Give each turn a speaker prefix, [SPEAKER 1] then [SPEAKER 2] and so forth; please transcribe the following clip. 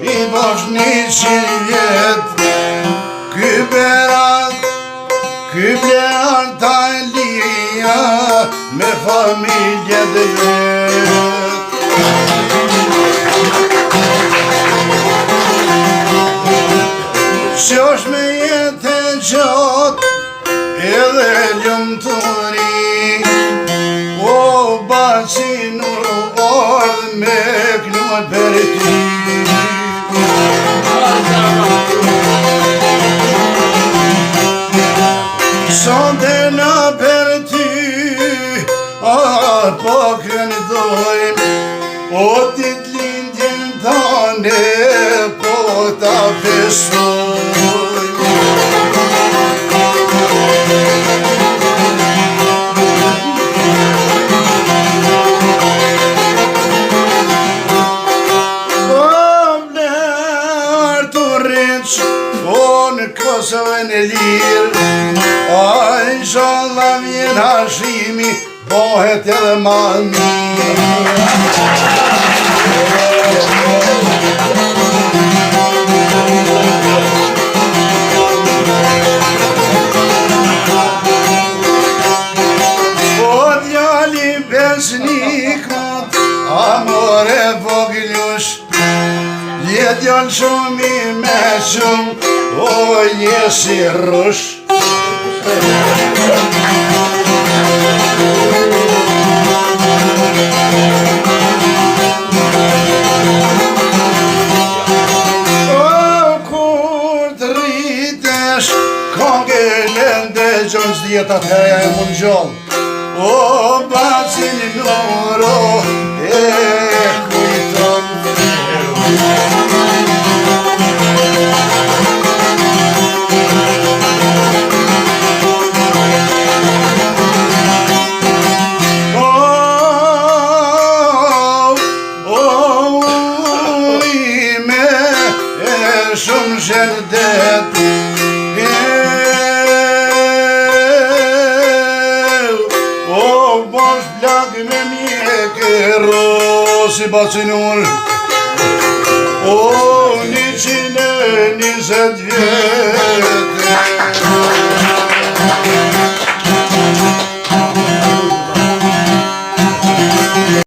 [SPEAKER 1] I bosh 100 vjet Ky berat Ky berat Talia Me familje dhe vet Që është me jetë e gjatë Edhe ljumëturi O bacinur ardhë me knot për ty Sonde në për ty Po këndojmë O dit lindjen tane Po ta festojmë Kosovën e lirë A inshallah vjen hashimi Bohet edhe ma mirë O djali besnikut Amore voglush Je djallë shumë I meqëm O je si rrush O kur të rritesh Kongelen dhe gjons djetat Heja e mund gjall O bacin noro E kujton Shumë shërdet O bosh plak me mjekë Rosi bacinur O 120 vjet